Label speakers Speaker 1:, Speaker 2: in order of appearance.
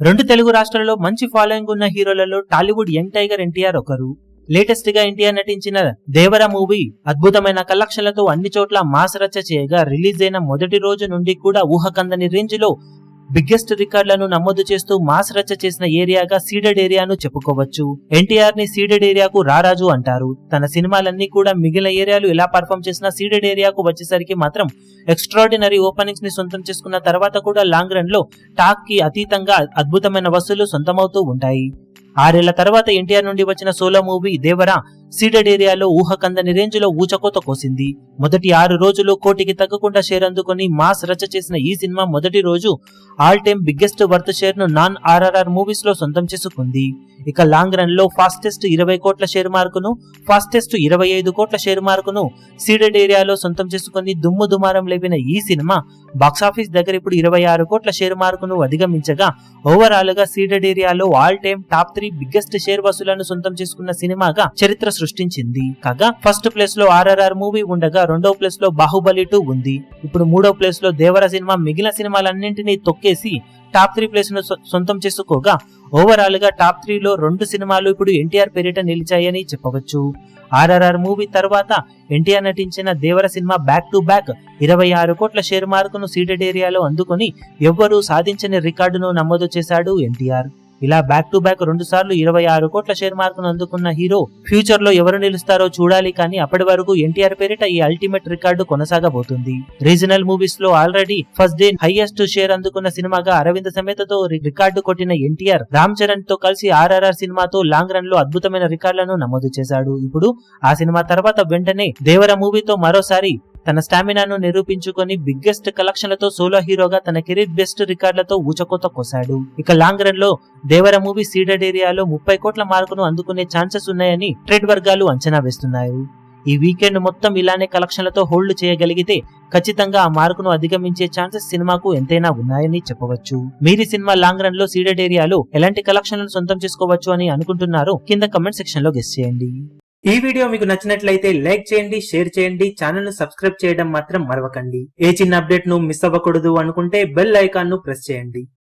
Speaker 1: రెండు తెలుగు రాష్ట్రాల్లో మంచి ఫాలోయింగ్ ఉన్న హీరోలలో టాలీవుడ్ యంగ్ టైగర్ ఎన్టీఆర్ ఒకరు. లేటెస్ట్ గా ఎన్టీఆర్ నటించిన దేవర మూవీ అద్భుతమైన కలెక్షన్లతో అన్ని చోట్ల మాస్ రచ్చ చేయగా రిలీజ్ అయిన మొదటి రోజు నుండి కూడా ఊహకందని రేంజ్ లో బిగ్గెస్ట్ రికార్డులను నమోదు చేస్తూ మాస్ రచ్చ చేసిన ఏరియాగా సీడెడ్ ఏరియాను చెప్పుకోవచ్చు. ఎన్టీఆర్ ని సీడెడ్ ఏరియాకు రారాజు అంటారు. తన సినిమాలన్నీ కూడా మిగిలిన ఏరియాలు ఎలా పర్ఫామ్ చేసినా సీడెడ్ ఏరియాకు వచ్చేసరికి మాత్రం ఎక్స్ట్రాడినరీ ఓపెనింగ్స్ ని సొంతం చేసుకున్న తర్వాత కూడా లాంగ్ రన్ లో టాక్ కి అతీతంగా అద్భుతమైన వసూలు సొంతమవుతూ ఉంటాయి. 6 ఏళ్ల తర్వాత ఎన్టీఆర్ నుండి వచ్చిన సోలో మూవీ దేవర సీడెడ్ ఏరియాలో ఊహకందని రేంజ్ లో ఊచకోత కోసింది. మొదటి 6 రోజులు కోటికి తగ్గకుండా షేర్ అందుకుని మాస్ రచ్చ చేసిన ఈ సినిమా మొదటి రోజు all time biggest worth share ను నాన్ ఆర్ఆర్ఆర్ మూవీస్ లో సొంతం చేసుకుంది. ఇక లాంగ్ రన్ లో ఫాస్టెస్ట్ 20 కోట్ల షేర్ మార్కును, ఫాస్టెస్ట్ 25 కోట్ల షేర్ మార్కును సీడెడ్ ఏరియాలో సొంతం చేసుకుని దుమ్ము దుమారం లేపిన ఈ సినిమా బాక్సాఫీస్ దగ్గర ఇప్పుడు 26 కోట్ల షేర్ మార్కును అధిగమించగా ఓవరాల్ గా సీడెడ్ ఏరియాలో all time top 3 biggest share వసూలను సొంతం చేసుకున్న సినిమాగా చరిత్ర సృష్టించింది. కాగా ఫస్ట్ ప్లేస్ లో ఆర్ఆర్ఆర్ మూవీ ఉండగా రెండో ప్లేస్ లో బాహుబలి 2 ఉంది. ఇప్పుడు మూడో ప్లేస్ లో దేవర సినిమా మిగిలిన సినిమాలన్నింటినీ తొక్కేసి టాప్ 3 ప్లేస్ ను సొంతం చేసుకోగా ఓవరాల్ గా టాప్ 3 లో 2 సినిమాలు ఇప్పుడు ఎన్టీఆర్ పేరిట నిలిచాయని చెప్పవచ్చు. ఆర్ఆర్ఆర్ మూవీ తర్వాత ఎన్టీఆర్ నటించిన దేవర సినిమా బ్యాక్ టు బ్యాక్ 26 కోట్ల షేర్ మార్కును సీడెడ్ ఏరియాలో అందుకుని ఎవ్వరూ సాధించని రికార్డును నమోదు చేశాడు ఎన్టీఆర్. ఇలా బ్యాక్ టు బ్యాక్ 2 సార్లు 26 కోట్ల షేర్ మార్కును అందుకున్న హీరో ఫ్యూచర్ లో ఎవరు నిలుస్తారో చూడాలి. కానీ అప్పటి వరకు ఎన్టీఆర్ పేరిట ఈ అల్టిమేట్ రికార్డు కొనసాగబోతుంది. రీజనల్ మూవీస్ లో already first day highest share అందుకున్న సినిమాగా అరవింద సమేతతో రికార్డు కొట్టిన ఎన్టీఆర్ రామ్ చరణ్ తో కలిసి ఆర్ఆర్ఆర్ సినిమాతో లాంగ్ రన్ లో అద్భుతమైన రికార్డులను నమోదు చేశాడు. ఇప్పుడు ఆ సినిమా తర్వాత వెంటనే దేవర మూవీతో మరోసారి తన స్టామినాను నిరూపించుకొని బిగ్గెస్ట్ కలెక్షన్లతో సోలో హీరోగా తన కెరీర్ బెస్ట్ రికార్డులతో ఊచకోత కోసాడు. ఇక లాంగ్ రన్ లో దేవర మూవీ సీడెడ్ ఏరియాలో 30 కోట్ల మార్కును అందుకునే ఛాన్సెస్ ఉన్నాయని ట్రేడ్ వర్గాలు అంచనా వేస్తున్నాయి. ఈ వీకెండ్ మొత్తం ఇలానే కలెక్షన్లతో హోల్డ్ చేయగలిగితే ఖచ్చితంగా ఆ మార్కును అధిగమించే ఛాన్సెస్ సినిమాకు ఎంతైనా ఉన్నాయని చెప్పవచ్చు. మీరు సినిమా లాంగ్ రన్ లో సీడెడ్ ఏరియాలో ఎలాంటి కలెక్షన్లను సొంతం చేసుకోవచ్చు అని అనుకుంటున్నారో కింద కమెంట్ సెక్షన్ లో గెస్ చేయండి. ఈ వీడియో మీకు నచ్చినట్లయితే లైక్ చేయండి, షేర్ చేయండి, ఛానల్ ను సబ్స్క్రైబ్ చేయడం మాత్రం మరవకండి. ఏ చిన్న అప్డేట్ ను మిస్ అవ్వకూడదు అనుకుంటే బెల్ ఐకాన్ ను ప్రెస్ చేయండి.